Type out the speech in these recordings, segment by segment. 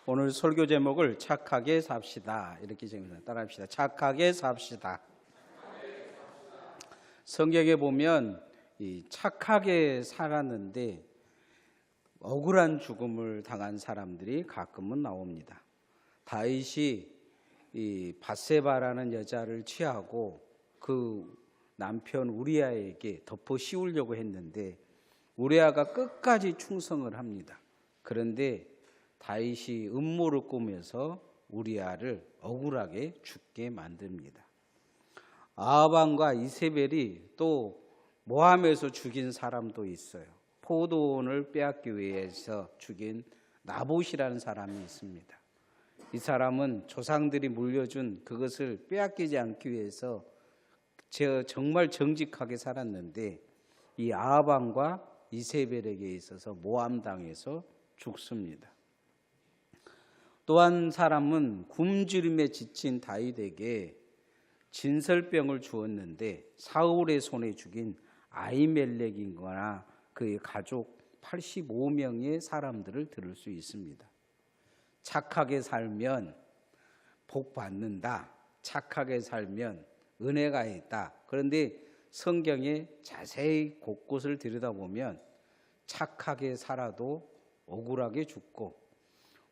오늘 설교 제목을 착하게 삽시다 이렇게 정해서 따라합시다. 착하게 삽시다. 성경에 보면 이 착하게 살았는데 억울한 죽음을 당한 사람들이 가끔은 나옵니다. 다윗이 이 밧세바라는 여자를 취하고 그 남편 우리아에게 덮어 씌우려고 했는데 우리아가 끝까지 충성을 합니다. 그런데 다윗이 음모를 꾸며서 우리아를 억울하게 죽게 만듭니다. 아합왕과 이세벨이 또 모함에서 죽인 사람도 있어요. 포도원을 빼앗기 위해서 죽인 나봇이라는 사람이 있습니다. 이 사람은 조상들이 물려준 그것을 빼앗기지 않기 위해서 정말 정직하게 살았는데 이 아합왕과 이세벨에게 있어서 모함당해서 죽습니다. 또 한 사람은 굶주림에 지친 다윗에게 진설병을 주었는데 사울의 손에 죽인 아히멜렉이거나 그의 가족 85명의 사람들을 들을 수 있습니다. 착하게 살면 복 받는다. 착하게 살면 은혜가 있다. 그런데 성경에 자세히 곳곳을 들여다보면 착하게 살아도 억울하게 죽고,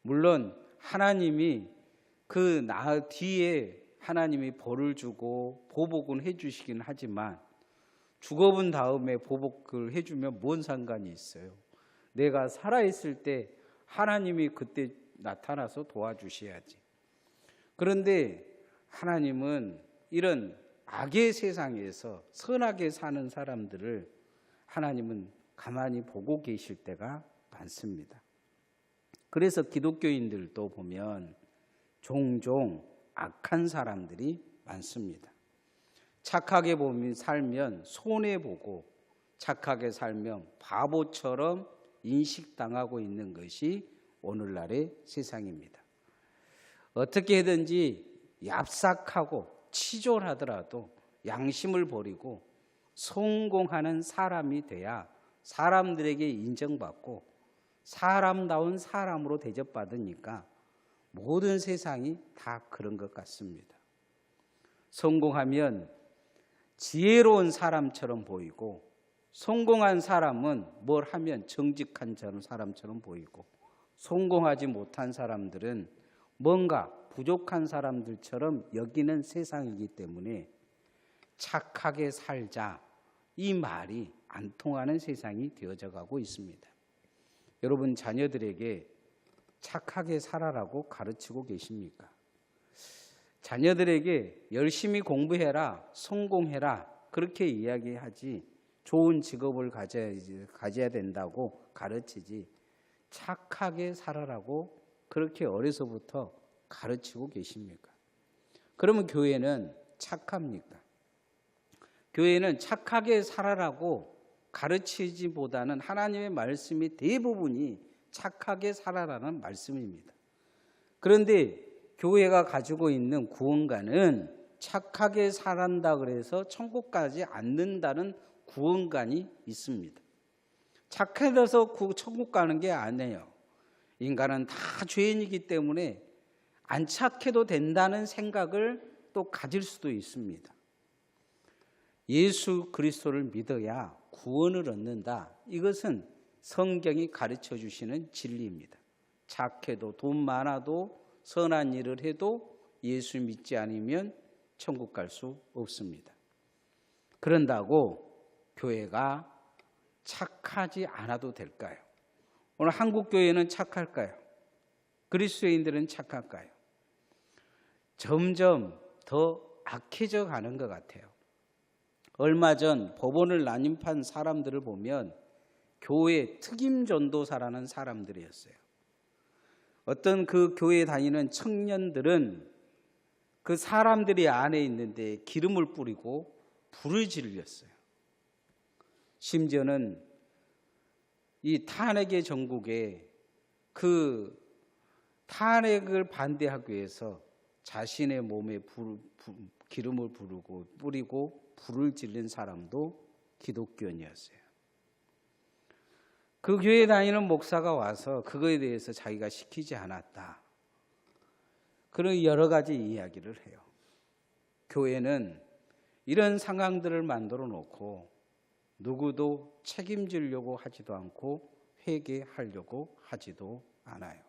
물론 하나님이 그 뒤에 하나님이 벌을 주고 보복은 해주시긴 하지만 죽어본 다음에 보복을 해주면 뭔 상관이 있어요. 내가 살아있을 때 하나님이 그때 나타나서 도와주셔야지. 그런데 하나님은 이런 악의 세상에서 선하게 사는 사람들을 하나님은 가만히 보고 계실 때가 많습니다. 그래서 기독교인들도 보면 종종 악한 사람들이 많습니다. 착하게 살면 손해보고 착하게 살면 바보처럼 인식당하고 있는 것이 오늘날의 세상입니다. 어떻게든지 얍삭하고 치졸하더라도 양심을 버리고 성공하는 사람이 돼야 사람들에게 인정받고 사람다운 사람으로 대접받으니까 모든 세상이 다 그런 것 같습니다. 성공하면 지혜로운 사람처럼 보이고 성공한 사람은 뭘 하면 정직한 사람처럼 보이고 성공하지 못한 사람들은 뭔가 부족한 사람들처럼 여기는 세상이기 때문에 착하게 살자 이 말이 안 통하는 세상이 되어져 가고 있습니다. 여러분 자녀들에게 착하게 살아라고 가르치고 계십니까? 자녀들에게 열심히 공부해라, 성공해라 그렇게 이야기하지 좋은 직업을 가져야 된다고 가르치지 착하게 살아라고 그렇게 어려서부터 가르치고 계십니까? 그러면 교회는 착합니까? 교회는 착하게 살아라고 가르치지보다는 하나님의 말씀이 대부분이 착하게 살아라는 말씀입니다. 그런데 교회가 가지고 있는 구원관은 착하게 살한다 그래서 천국 가지 않는다는 구원관이 있습니다. 착해져서 천국 가는 게 아니에요. 인간은 다 죄인이기 때문에 안 착해도 된다는 생각을 또 가질 수도 있습니다. 예수 그리스도를 믿어야 구원을 얻는다. 이것은 성경이 가르쳐 주시는 진리입니다. 착해도 돈 많아도 선한 일을 해도 예수 믿지 않으면 천국 갈 수 없습니다. 그런다고 교회가 착하지 않아도 될까요? 오늘 한국 교회는 착할까요? 그리스도인들은 착할까요? 점점 더 악해져 가는 것 같아요. 얼마 전 법원을 난입한 사람들을 보면 교회 특임 전도사라는 사람들이었어요. 어떤 그 교회에 다니는 청년들은 그 사람들이 안에 있는데 기름을 뿌리고 불을 질렸어요. 심지어는 이 탄핵의 전국에 그 탄핵을 반대하기 위해서 자신의 몸에 기름을 뿌리고 불을 질린 사람도 기독교인이었어요. 그 교회에 다니는 목사가 와서 그거에 대해서 자기가 시키지 않았다. 그런 여러 가지 이야기를 해요. 교회는 이런 상황들을 만들어 놓고 누구도 책임지려고 하지도 않고 회개하려고 하지도 않아요.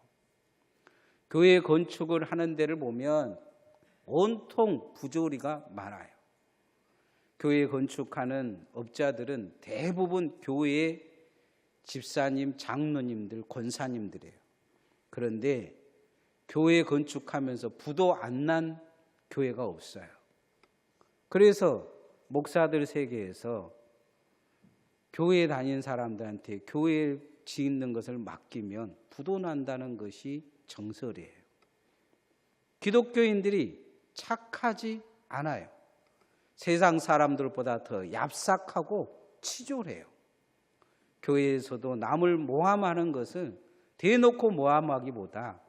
교회 건축을 하는 데를 보면 온통 부조리가 많아요. 교회 건축하는 업자들은 대부분 교회의 집사님, 장로님들, 권사님들이에요. 그런데 교회 건축하면서 부도 안 난 교회가 없어요. 그래서 목사들 세계에서 교회 다닌 사람들한테 교회 짓는 것을 맡기면 부도 난다는 것이 정설이에요. 기독교인들이 착하지 않아요. 세상 사람들보다 더 얍삭하고 치졸해요. 교회에서도 남을 모함하는 것은 대놓고 모함하기보다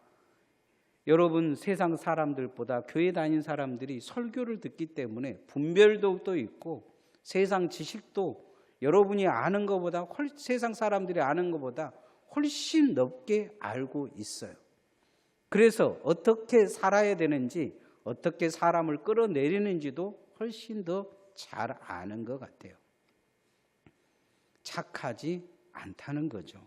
여러분 세상 사람들보다 교회 다닌 사람들이 설교를 듣기 때문에 분별도 있고 세상 지식도 여러분이 아는 것보다 세상 사람들이 아는 것보다 훨씬 넓게 알고 있어요. 그래서 어떻게 살아야 되는지 어떻게 사람을 끌어내리는지도 훨씬 더 잘 아는 것 같아요. 착하지 않다는 거죠.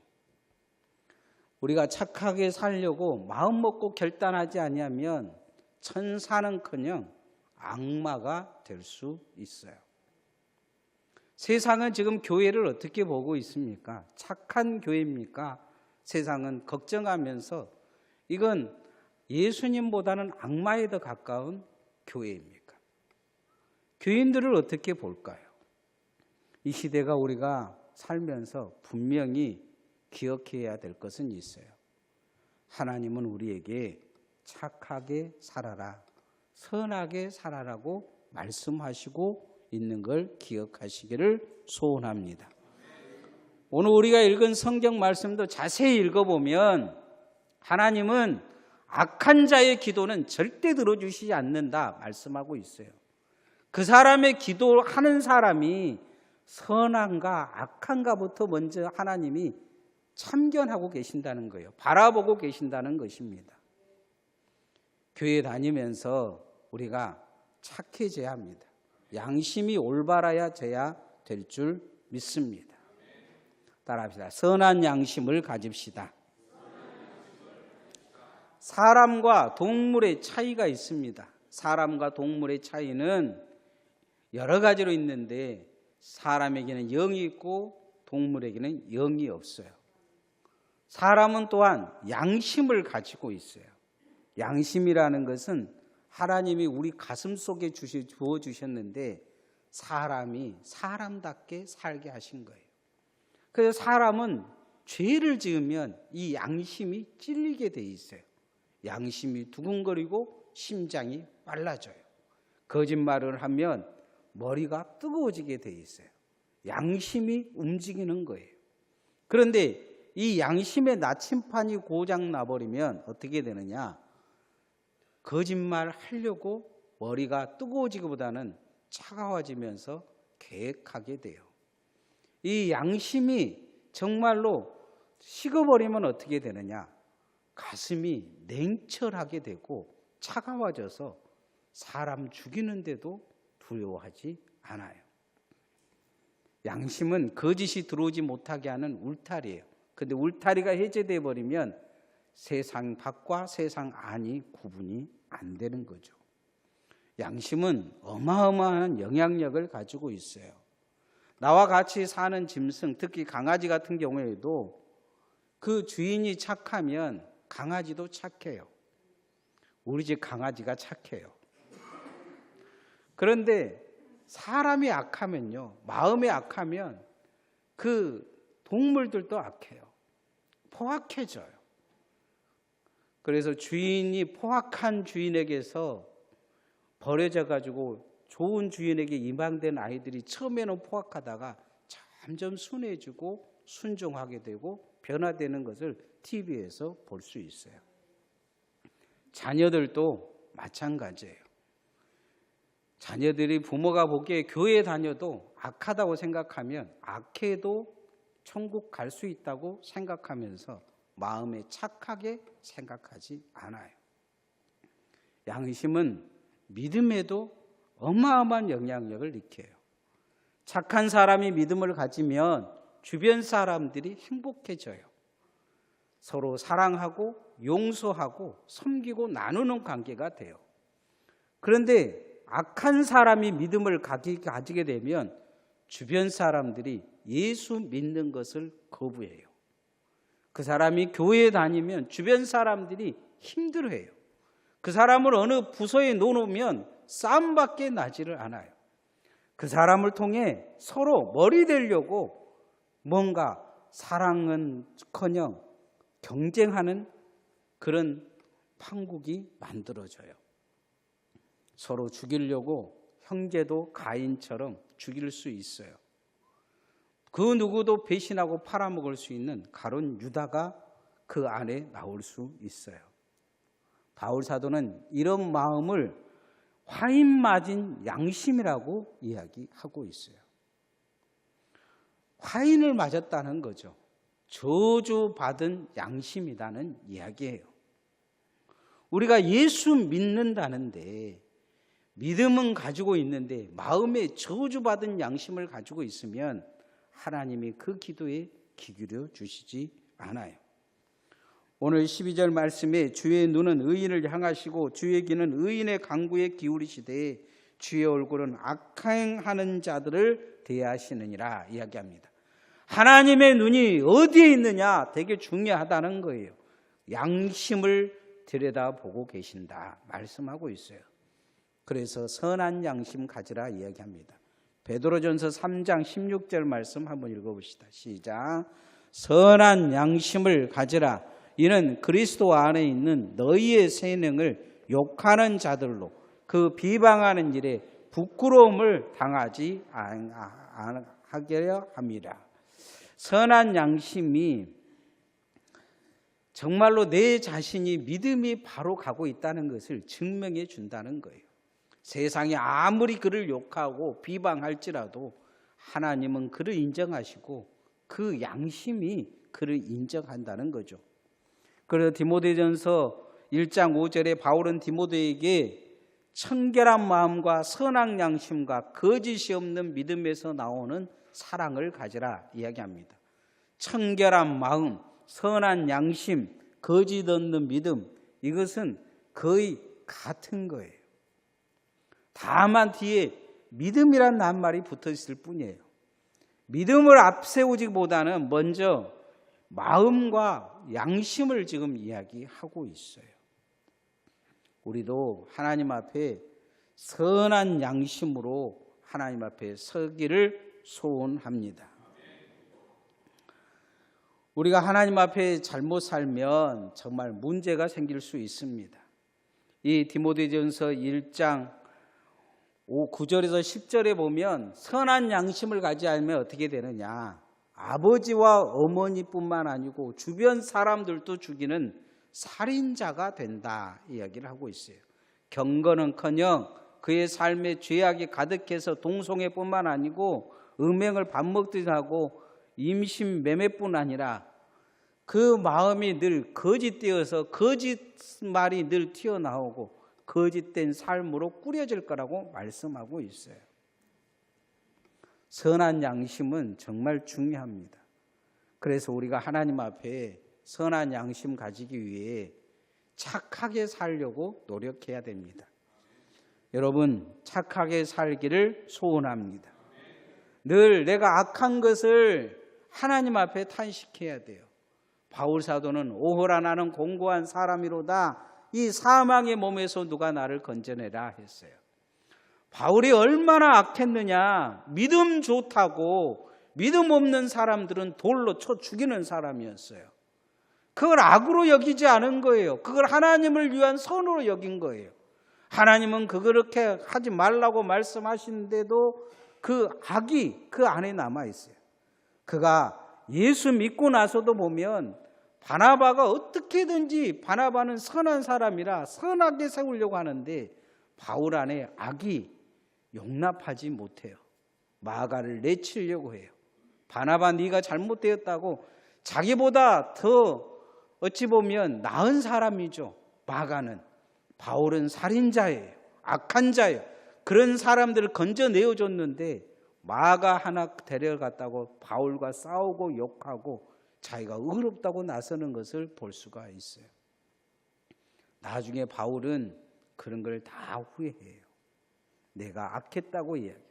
우리가 착하게 살려고 마음 먹고 결단하지 아니하면 천사는커녕 악마가 될 수 있어요. 세상은 지금 교회를 어떻게 보고 있습니까? 착한 교회입니까? 세상은 걱정하면서 이건 예수님보다는 악마에 더 가까운 교회입니까? 교인들을 어떻게 볼까요? 이 시대가 우리가 살면서 분명히 기억해야 될 것은 있어요. 하나님은 우리에게 착하게 살아라, 선하게 살아라고 말씀하시고 있는 걸 기억하시기를 소원합니다. 오늘 우리가 읽은 성경 말씀도 자세히 읽어보면 하나님은 악한 자의 기도는 절대 들어주시지 않는다 말씀하고 있어요. 그 사람의 기도하는 사람이 선한가 악한가부터 먼저 하나님이 참견하고 계신다는 거예요. 바라보고 계신다는 것입니다. 교회 다니면서 우리가 착해져야 합니다. 양심이 올바라야 져야 될 줄 믿습니다. 따라합시다. 선한 양심을 가집시다. 사람과 동물의 차이가 있습니다. 사람과 동물의 차이는 여러 가지로 있는데 사람에게는 영이 있고 동물에게는 영이 없어요. 사람은 또한 양심을 가지고 있어요. 양심이라는 것은 하나님이 우리 가슴 속에 주어주셨는데 사람이 사람답게 살게 하신 거예요. 그래서 사람은 죄를 지으면 이 양심이 찔리게 돼 있어요. 양심이 두근거리고 심장이 빨라져요. 거짓말을 하면 머리가 뜨거워지게 돼 있어요. 양심이 움직이는 거예요. 그런데 이 양심의 나침판이 고장 나버리면 어떻게 되느냐? 거짓말 하려고 머리가 뜨거워지기보다는 차가워지면서 계획하게 돼요. 이 양심이 정말로 식어버리면 어떻게 되느냐? 가슴이 냉철하게 되고 차가워져서 사람 죽이는데도 두려워하지 않아요. 양심은 거짓이 들어오지 못하게 하는 울타리예요. 그런데 울타리가 해제되어 버리면 세상 밖과 세상 안이 구분이 안 되는 거죠. 양심은 어마어마한 영향력을 가지고 있어요. 나와 같이 사는 짐승, 특히 강아지 같은 경우에도 그 주인이 착하면 강아지도 착해요. 우리 집 강아지가 착해요. 그런데 사람이 악하면요, 마음이 악하면 그 동물들도 악해요. 포악해져요. 그래서 주인이 포악한 주인에게서 버려져 가지고 좋은 주인에게 임항된 아이들이 처음에는 포악하다가 점점 순해지고 순종하게 되고 변화되는 것을 TV에서 볼 수 있어요. 자녀들도 마찬가지예요. 자녀들이 부모가 보기에 교회 다녀도 악하다고 생각하면 악해도 천국 갈 수 있다고 생각하면서 마음에 착하게 생각하지 않아요. 양심은 믿음에도 어마어마한 영향력을 미쳐요. 착한 사람이 믿음을 가지면 주변 사람들이 행복해져요. 서로 사랑하고 용서하고 섬기고 나누는 관계가 돼요. 그런데 악한 사람이 믿음을 가지게 되면 주변 사람들이 예수 믿는 것을 거부해요. 그 사람이 교회에 다니면 주변 사람들이 힘들어해요. 그 사람을 어느 부서에 놓으면 싸움밖에 나지를 않아요. 그 사람을 통해 서로 머리 대려고 뭔가 사랑은커녕 경쟁하는 그런 판국이 만들어져요. 서로 죽이려고 형제도 가인처럼 죽일 수 있어요. 그 누구도 배신하고 팔아먹을 수 있는 가룟 유다가 그 안에 나올 수 있어요. 바울 사도는 이런 마음을 화인 맞은 양심이라고 이야기하고 있어요. 화인을 맞았다는 거죠. 저주받은 양심이라는 이야기예요. 우리가 예수 믿는다는데 믿음은 가지고 있는데 마음에 저주받은 양심을 가지고 있으면 하나님이 그 기도에 귀 기울여 주시지 않아요. 오늘 12절 말씀에 주의 눈은 의인을 향하시고 주의 귀는 의인의 간구에 기울이시되 주의 얼굴은 악행하는 자들을 대하시느니라 이야기합니다. 하나님의 눈이 어디에 있느냐 되게 중요하다는 거예요. 양심을 들여다보고 계신다 말씀하고 있어요. 그래서 선한 양심 가지라 이야기합니다. 베드로전서 3장 16절 말씀 한번 읽어봅시다. 시작. 선한 양심을 가지라. 이는 그리스도 안에 있는 너희의 생명을 욕하는 자들로 그 비방하는 일에 부끄러움을 당하지 않게 함이라. 선한 양심이 정말로 내 자신이 믿음이 바로 가고 있다는 것을 증명해 준다는 거예요. 세상이 아무리 그를 욕하고 비방할지라도 하나님은 그를 인정하시고 그 양심이 그를 인정한다는 거죠. 그래서 디모데전서 1장 5절에 바울은 디모데에게 청결한 마음과 선한 양심과 거짓이 없는 믿음에서 나오는 사랑을 가지라 이야기합니다. 청결한 마음, 선한 양심, 거짓 없는 믿음, 이것은 거의 같은 거예요. 다만 뒤에 믿음이란 낱말이 붙어 있을 뿐이에요. 믿음을 앞세우기보다는 먼저 마음과 양심을 지금 이야기하고 있어요. 우리도 하나님 앞에 선한 양심으로 하나님 앞에 서기를 소원합니다. 우리가 하나님 앞에 잘못 살면 정말 문제가 생길 수 있습니다. 이 디모데전서 1장 9절에서 10절에 보면 선한 양심을 가지지 않으면 어떻게 되느냐. 아버지와 어머니뿐만 아니고 주변 사람들도 죽이는 살인자가 된다 이야기를 하고 있어요. 경건은커녕 그의 삶에 죄악이 가득해서 동성애뿐만 아니고 음행을 밥 먹듯이 하고 임신 매매뿐 아니라 그 마음이 늘 거짓되어서 거짓말이 늘 튀어나오고 거짓된 삶으로 꾸려질 거라고 말씀하고 있어요. 선한 양심은 정말 중요합니다. 그래서 우리가 하나님 앞에 선한 양심 가지기 위해 착하게 살려고 노력해야 됩니다. 여러분, 착하게 살기를 소원합니다. 늘 내가 악한 것을 하나님 앞에 탄식해야 돼요. 바울 사도는 오호라 나는 공고한 사람이로다. 이 사망의 몸에서 누가 나를 건져내라 했어요. 바울이 얼마나 악했느냐. 믿음 좋다고 믿음 없는 사람들은 돌로 쳐 죽이는 사람이었어요. 그걸 악으로 여기지 않은 거예요. 그걸 하나님을 위한 선으로 여긴 거예요. 하나님은 그렇게 하지 말라고 말씀하시는데도 그 악이 그 안에 남아있어요. 그가 예수 믿고 나서도 보면 바나바가 어떻게든지 바나바는 선한 사람이라 선하게 세우려고 하는데 바울 안에 악이 용납하지 못해요. 마가를 내치려고 해요. 바나바 네가 잘못되었다고 자기보다 더 어찌 보면 나은 사람이죠. 마가는 바울은 살인자예요. 악한 자예요. 그런 사람들을 건져내어줬는데 마가 하나 데려갔다고 바울과 싸우고 욕하고 자기가 의롭다고 나서는 것을 볼 수가 있어요. 나중에 바울은 그런 걸 다 후회해요. 내가 악했다고 이야기해요.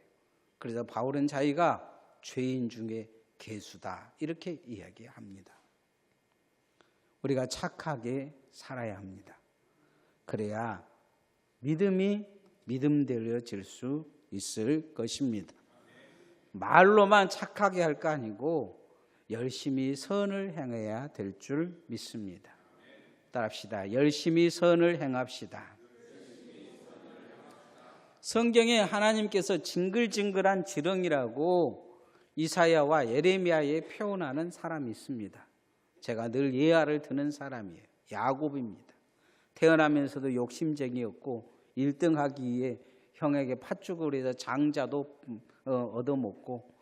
그래서 바울은 자기가 죄인 중에 괴수다 이렇게 이야기합니다. 우리가 착하게 살아야 합니다. 그래야 믿음이 믿음되어질 수 있을 것입니다. 말로만 착하게 할 거 아니고 열심히 선을 행해야 될 줄 믿습니다. 따라합시다. 열심히 선을 행합시다. 성경에 하나님께서 징글징글한 지렁이라고 이사야와 예레미야에 표현하는 사람이 있습니다. 제가 늘 예화를 드는 사람이에요. 야곱입니다. 태어나면서도 욕심쟁이였고 1등하기 위해 형에게 팥죽을 해서 장자도 얻어먹고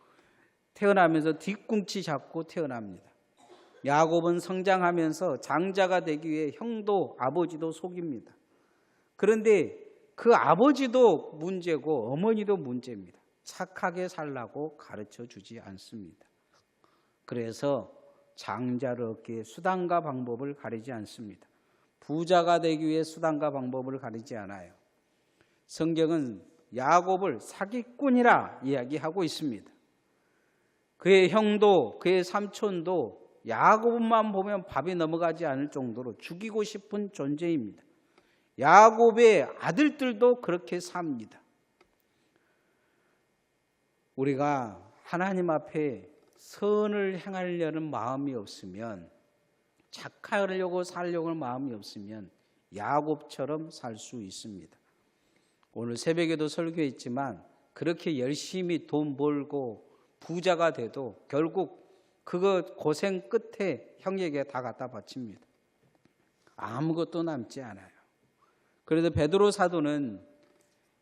태어나면서 뒤꿈치 잡고 태어납니다. 야곱은 성장하면서 장자가 되기 위해 형도 아버지도 속입니다. 그런데 그 아버지도 문제고 어머니도 문제입니다. 착하게 살라고 가르쳐 주지 않습니다. 그래서 장자를 얻기 위해 수단과 방법을 가리지 않습니다. 부자가 되기 위해 수단과 방법을 가리지 않아요. 성경은 야곱을 사기꾼이라 이야기하고 있습니다. 그의 형도 그의 삼촌도 야곱만 보면 밥이 넘어가지 않을 정도로 죽이고 싶은 존재입니다. 야곱의 아들들도 그렇게 삽니다. 우리가 하나님 앞에 선을 행하려는 마음이 없으면, 착하려고 살려고 하는 마음이 없으면 야곱처럼 살 수 있습니다. 오늘 새벽에도 설교했지만 그렇게 열심히 돈 벌고 부자가 돼도 결국 그거 고생 끝에 형에게 다 갖다 바칩니다. 아무것도 남지 않아요. 그래도 베드로 사도는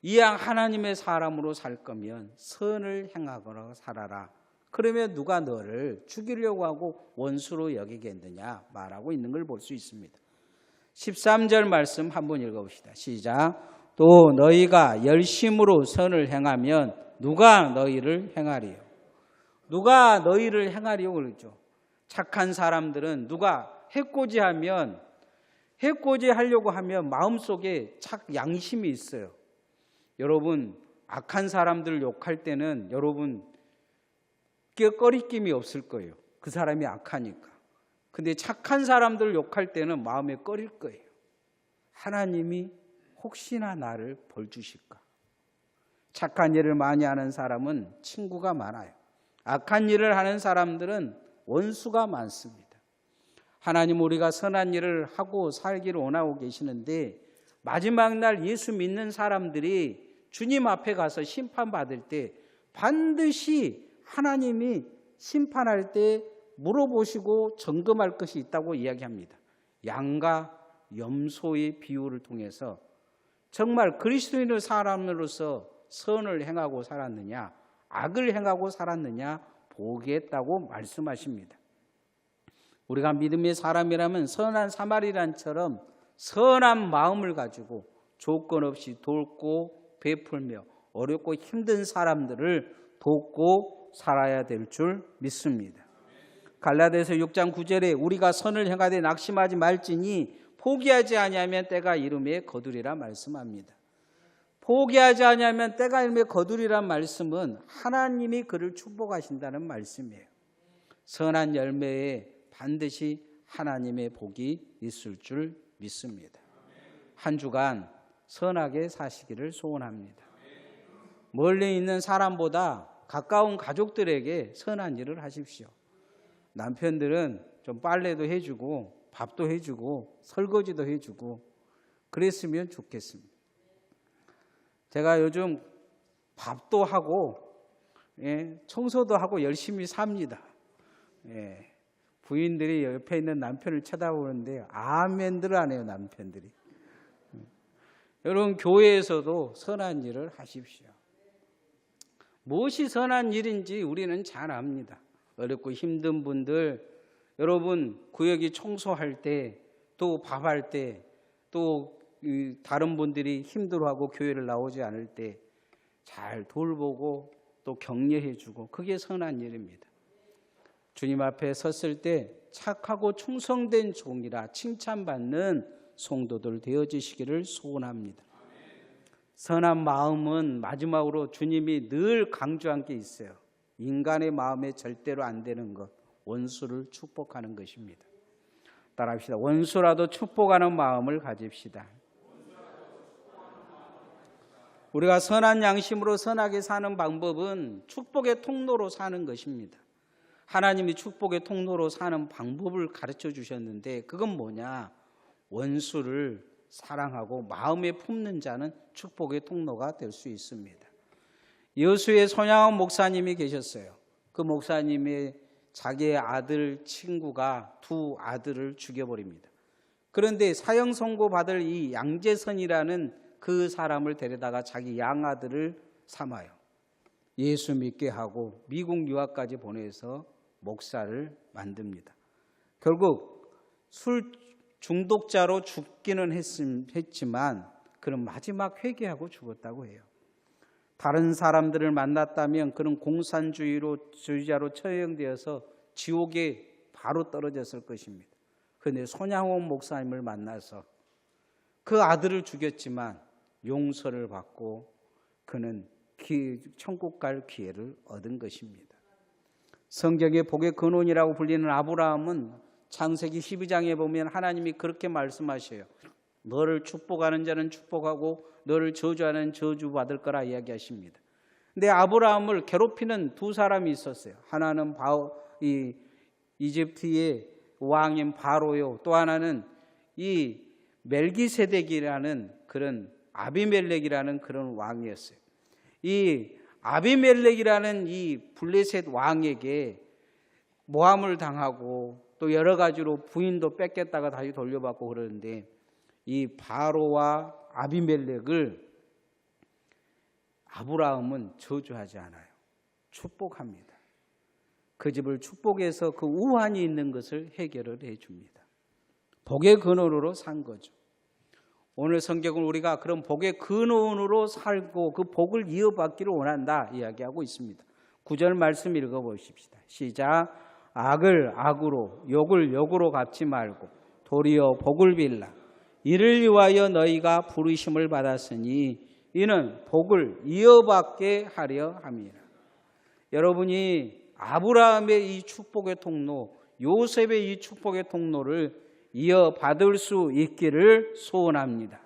이왕 하나님의 사람으로 살 거면 선을 행하거나 살아라. 그러면 누가 너를 죽이려고 하고 원수로 여기겠느냐 말하고 있는 걸 볼 수 있습니다. 13절 말씀 한번 읽어봅시다. 시작. 또 너희가 열심으로 선을 행하면 누가 너희를 행하리요? 누가 너희를 행하리요? 그러죠. 착한 사람들은 누가 해코지하면, 해코지하려고 하면 마음속에 양심이 있어요. 여러분, 악한 사람들 욕할 때는 여러분 꺼리낌이 없을 거예요. 그 사람이 악하니까. 근데 착한 사람들 욕할 때는 마음에 꺼릴 거예요. 하나님이 혹시나 나를 벌 주실까? 착한 일을 많이 하는 사람은 친구가 많아요. 악한 일을 하는 사람들은 원수가 많습니다. 하나님, 우리가 선한 일을 하고 살기를 원하고 계시는데 마지막 날 예수 믿는 사람들이 주님 앞에 가서 심판받을 때 반드시 하나님이 심판할 때 물어보시고 점검할 것이 있다고 이야기합니다. 양과 염소의 비유를 통해서 정말 그리스도인의 사람으로서 선을 행하고 살았느냐, 악을 행하고 살았느냐 보겠다고 말씀하십니다. 우리가 믿음의 사람이라면 선한 사마리안처럼 선한 마음을 가지고 조건 없이 돕고 베풀며 어렵고 힘든 사람들을 돕고 살아야 될 줄 믿습니다. 갈라디아서 6장 9절에 우리가 선을 행하되 낙심하지 말지니 포기하지 아니하면 때가 이름에 거두리라 말씀합니다. 포기하지 아니하면 때가 이름에 거두리라 말씀은 하나님이 그를 축복하신다는 말씀이에요. 선한 열매에 반드시 하나님의 복이 있을 줄 믿습니다. 한 주간 선하게 사시기를 소원합니다. 멀리 있는 사람보다 가까운 가족들에게 선한 일을 하십시오. 남편들은 좀 빨래도 해주고 밥도 해주고 설거지도 해주고 그랬으면 좋겠습니다. 제가 요즘 밥도 하고 청소도 하고 열심히 삽니다. 부인들이 옆에 있는 남편을 쳐다보는데 아멘들 안 해요, 남편들이. 여러분, 교회에서도 선한 일을 하십시오. 무엇이 선한 일인지 우리는 잘 압니다. 어렵고 힘든 분들, 여러분 구역이 청소할 때, 또 밥할 때, 또 다른 분들이 힘들어하고 교회를 나오지 않을 때 잘 돌보고 또 격려해주고, 그게 선한 일입니다. 주님 앞에 섰을 때 착하고 충성된 종이라 칭찬받는 성도들 되어지시기를 소원합니다. 선한 마음은 마지막으로 주님이 늘 강조한 게 있어요. 인간의 마음에 절대로 안 되는 것, 원수를 축복하는 것입니다. 따라합시다. 원수라도 축복하는 마음을 가집시다. 우리가 선한 양심으로 선하게 사는 방법은 축복의 통로로 사는 것입니다. 하나님이 축복의 통로로 사는 방법을 가르쳐 주셨는데, 그건 뭐냐? 원수를 사랑하고 마음에 품는 자는 축복의 통로가 될 수 있습니다. 여수에 손양원 목사님이 계셨어요. 그 목사님의 자기의 아들 친구가 두 아들을 죽여버립니다. 그런데 사형 선고 받을 이 양재선이라는 그 사람을 데려다가 자기 양아들을 삼아요. 예수 믿게 하고 미국 유학까지 보내서 목사를 만듭니다. 결국 술 중독자로 죽기는 했지만 그는 마지막 회개하고 죽었다고 해요. 다른 사람들을 만났다면 그는 공산주의자로 처형되어서 지옥에 바로 떨어졌을 것입니다. 그런데 손양원 목사님을 만나서 그 아들을 죽였지만 용서를 받고 그는 천국 갈 기회를 얻은 것입니다. 성경의 복의 근원이라고 불리는 아브라함은 창세기 12장에 보면 하나님이 그렇게 말씀하셔요. 너를 축복하는 자는 축복하고 너를 저주하는 저주받을 거라 이야기하십니다. 근데 아브라함을 괴롭히는 두 사람이 있었어요. 하나는 이집트의 왕인 바로요. 또 하나는 이 멜기세덱이라는 그런 아비멜렉이라는 그런 왕이었어요. 이 아비멜렉이라는 이 블레셋 왕에게 모함을 당하고 또 여러 가지로 부인도 뺏겼다가 다시 돌려받고 그러는데, 이 바로와 아비멜렉을 아브라함은 저주하지 않아요. 축복합니다. 그 집을 축복해서 그 우환이 있는 것을 해결을 해줍니다. 복의 근원으로 산 거죠. 오늘 성경은 우리가 그런 복의 근원으로 살고 그 복을 이어받기를 원한다 이야기하고 있습니다. 9절 말씀 읽어보십시다. 시작. 악을 악으로 욕을 욕으로 갚지 말고 도리어 복을 빌라. 이를 위하여 너희가 부르심을 받았으니 이는 복을 이어받게 하려 함이라. 여러분이 아브라함의 이 축복의 통로, 요셉의 이 축복의 통로를 이어받을 수 있기를 소원합니다.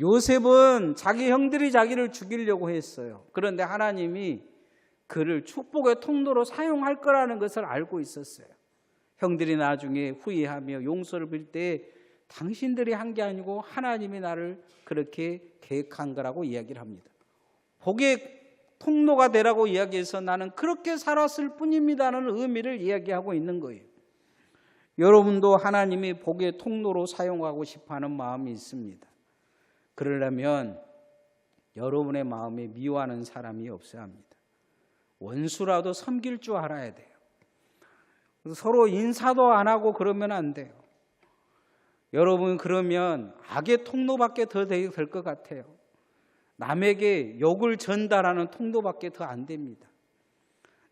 요셉은 자기 형들이 자기를 죽이려고 했어요. 그런데 하나님이 그를 축복의 통로로 사용할 거라는 것을 알고 있었어요. 형들이 나중에 후회하며 용서를 빌 때 당신들이 한 게 아니고 하나님이 나를 그렇게 계획한 거라고 이야기를 합니다. 복의 통로가 되라고 이야기해서 나는 그렇게 살았을 뿐입니다라는 의미를 이야기하고 있는 거예요. 여러분도 하나님이 복의 통로로 사용하고 싶어하는 마음이 있습니다. 그러려면 여러분의 마음에 미워하는 사람이 없어야 합니다. 원수라도 섬길 줄 알아야 돼요. 서로 인사도 안 하고 그러면 안 돼요. 여러분 그러면 악의 통로밖에 더 될 것 같아요. 남에게 욕을 전달하는 통로밖에 더 안 됩니다.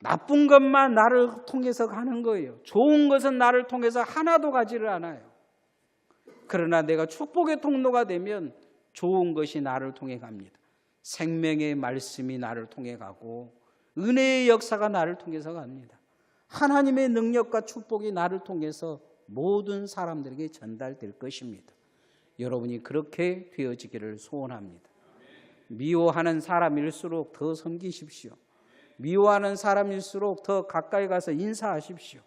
나쁜 것만 나를 통해서 가는 거예요. 좋은 것은 나를 통해서 하나도 가지를 않아요. 그러나 내가 축복의 통로가 되면 좋은 것이 나를 통해 갑니다. 생명의 말씀이 나를 통해 가고 은혜의 역사가 나를 통해서 갑니다. 하나님의 능력과 축복이 나를 통해서 모든 사람들에게 전달될 것입니다. 여러분이 그렇게 되어지기를 소원합니다. 미워하는 사람일수록 더 섬기십시오. 미워하는 사람일수록 더 가까이 가서 인사하십시오.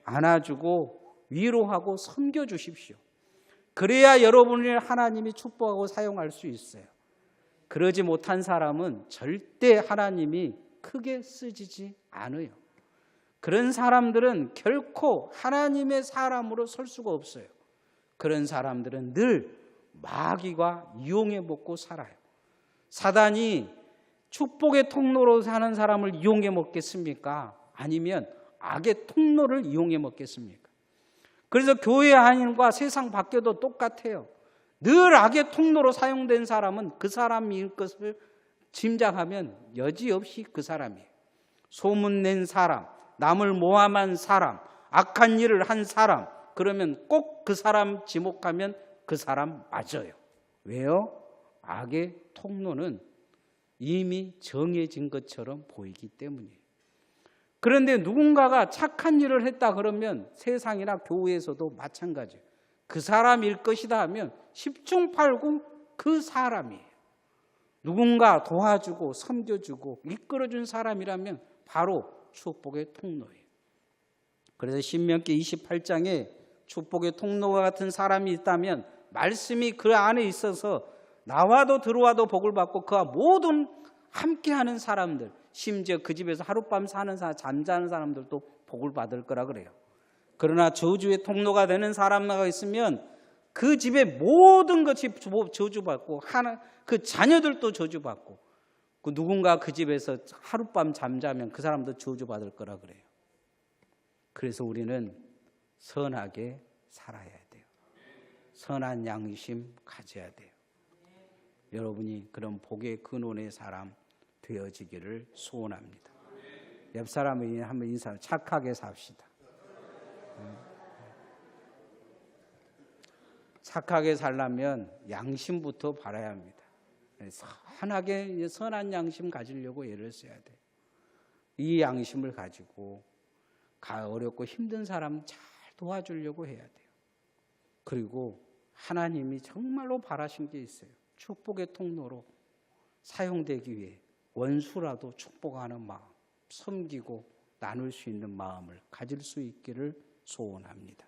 안아주고 위로하고 섬겨주십시오. 그래야 여러분을 하나님이 축복하고 사용할 수 있어요. 그러지 못한 사람은 절대 하나님이 크게 쓰지지 않아요. 그런 사람들은 결코 하나님의 사람으로 설 수가 없어요. 그런 사람들은 늘 마귀가 이용해 먹고 살아요. 사단이 축복의 통로로 사는 사람을 이용해 먹겠습니까? 아니면 악의 통로를 이용해 먹겠습니까? 그래서 교회 안과 세상 밖에도 똑같아요. 늘 악의 통로로 사용된 사람은 그 사람일 것을 짐작하면 여지없이 그 사람이에요. 소문낸 사람, 남을 모함한 사람, 악한 일을 한 사람, 그러면 꼭 그 사람 지목하면 그 사람 맞아요. 왜요? 악의 통로는 이미 정해진 것처럼 보이기 때문이에요. 그런데 누군가가 착한 일을 했다 그러면 세상이나 교회에서도 마찬가지예요. 그 사람일 것이다 하면 10중 8구 그 사람이에요. 누군가 도와주고 섬겨주고 이끌어준 사람이라면 바로 축복의 통로예요. 그래서 신명기 28장에 축복의 통로와 같은 사람이 있다면 말씀이 그 안에 있어서 나와도 들어와도 복을 받고 그와 모든 함께하는 사람들, 심지어 그 집에서 하룻밤 사는 사람, 잠자는 사람들도 복을 받을 거라 그래요. 그러나 저주의 통로가 되는 사람이 있으면 그 집의 모든 것이 저주받고 그 자녀들도 저주받고 그 누군가 그 집에서 하룻밤 잠자면 그 사람도 저주받을 거라 그래요. 그래서 우리는 선하게 살아야 돼요. 선한 양심 가져야 돼요. 여러분이 그런 복의 근원의 사람 되어지기를 소원합니다. 옆 사람이 한번 인사, 착하게 삽시다. 착하게 살려면 양심부터 바라야 합니다. 선하게 선한 양심 가지려고 애를 써야 돼요. 이 양심을 가지고 어렵고 힘든 사람 잘 도와주려고 해야 돼요. 그리고 하나님이 정말로 바라신 게 있어요. 축복의 통로로 사용되기 위해 원수라도 축복하는 마음, 섬기고 나눌 수 있는 마음을 가질 수 있기를 소원합니다.